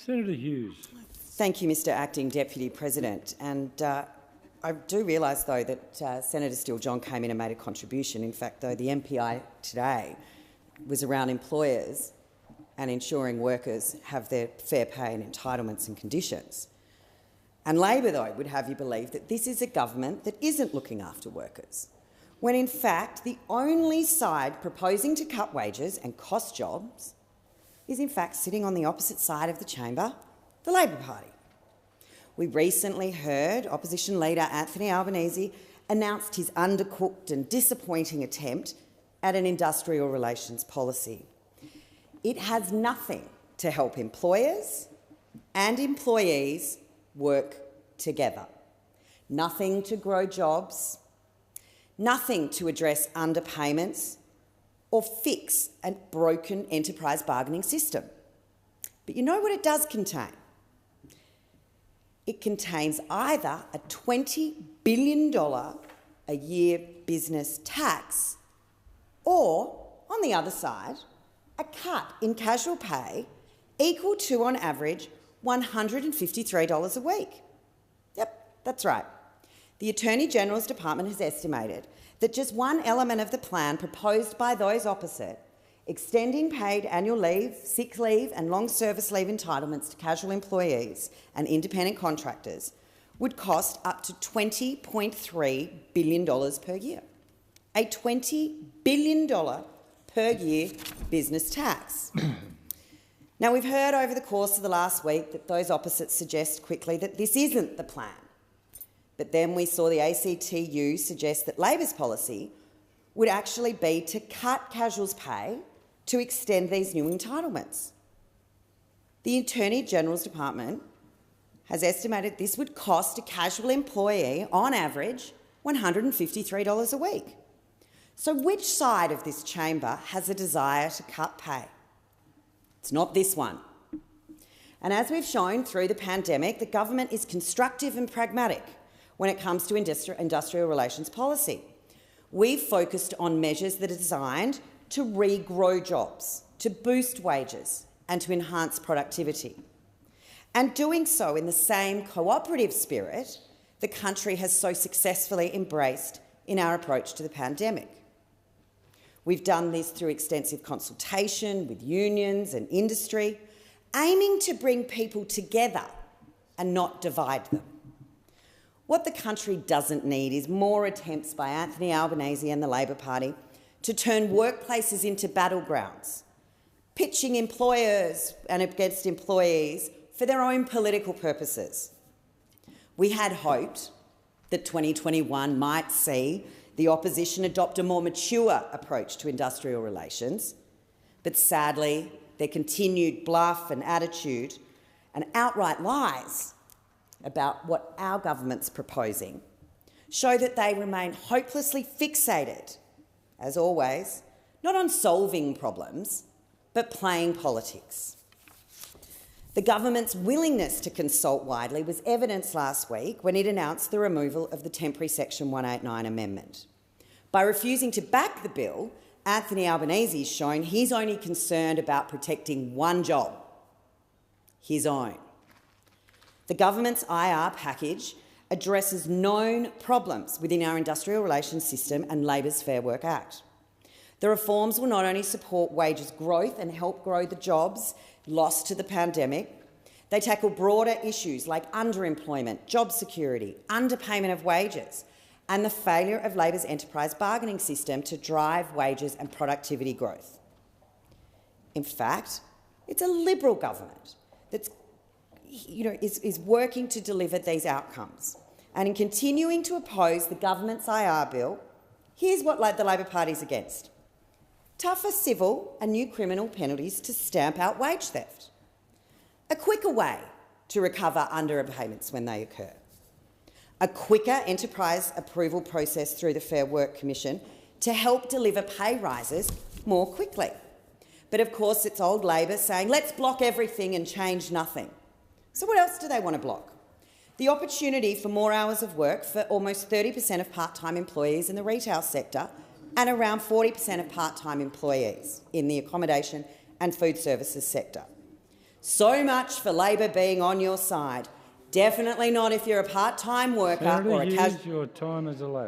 Senator Hughes. Thank you, Mr Acting Deputy President. And I do realise, though, that Senator Steele-John came in and made a contribution. In fact, though, the MPI today was around employers and ensuring workers have their fair pay and entitlements and conditions. And Labor, though, would have you believe that this is a government that isn't looking after workers, when in fact the only side proposing to cut wages and cost jobs is in fact sitting on the opposite side of the chamber, the Labor Party. We recently heard Opposition Leader Anthony Albanese announced his undercooked and disappointing attempt at an industrial relations policy. It has nothing to help employers and employees work together. Nothing to grow jobs, nothing to address underpayments or fix a broken enterprise bargaining system. But you know what it does contain? It contains either a $20 billion a year business tax or, on the other side, a cut in casual pay equal to, on average, $153 a week. Yep, that's right. The Attorney-General's Department has estimated that just one element of the plan proposed by those opposite, extending paid annual leave, sick leave and long service leave entitlements to casual employees and independent contractors, would cost up to $20.3 billion per year. A $20 billion per year business tax. Now, we've heard over the course of the last week that those opposites suggest quickly that this isn't the plan. But then we saw the ACTU suggest that Labor's policy would actually be to cut casuals' pay to extend these new entitlements. The Attorney-General's Department has estimated this would cost a casual employee, on average, $153 a week. So which side of this chamber has a desire to cut pay? It's not this one. And as we've shown through the pandemic, the government is constructive and pragmatic when it comes to industrial relations policy. We've focused on measures that are designed to regrow jobs, to boost wages and to enhance productivity. And doing so in the same cooperative spirit the country has so successfully embraced in our approach to the pandemic. We've done this through extensive consultation with unions and industry, aiming to bring people together and not divide them. What the country doesn't need is more attempts by Anthony Albanese and the Labor Party to turn workplaces into battlegrounds, pitching employers and against employees for their own political purposes. We had hoped that 2021 might see the opposition adopt a more mature approach to industrial relations, but sadly, their continued bluff and attitude and outright lies about what our government's proposing show that they remain hopelessly fixated, as always, not on solving problems, but playing politics. The government's willingness to consult widely was evidenced last week when it announced the removal of the temporary Section 189 amendment. By refusing to back the bill, Anthony Albanese has shown he's only concerned about protecting one job, his own. The government's IR package addresses known problems within our industrial relations system and Labor's Fair Work Act. The reforms will not only support wages growth and help grow the jobs lost to the pandemic, they tackle broader issues like underemployment, job security, underpayment of wages, and the failure of Labor's enterprise bargaining system to drive wages and productivity growth. In fact, it's a Liberal government that's is working to deliver these outcomes. And in continuing to oppose the government's IR bill, here's what the Labor Party's against: tougher civil and new criminal penalties to stamp out wage theft, a quicker way to recover underpayments when they occur, a quicker enterprise approval process through the Fair Work Commission to help deliver pay rises more quickly. But of course it's old Labor saying, let's block everything and change nothing. So what else do they want to block? The opportunity for more hours of work for almost 30% of part-time employees in the retail sector and around 40% of part-time employees in the accommodation and food services sector. So much for Labor being on your side. Definitely not if you're a part-time worker Senator or a Hughes, casual... your time has elapsed.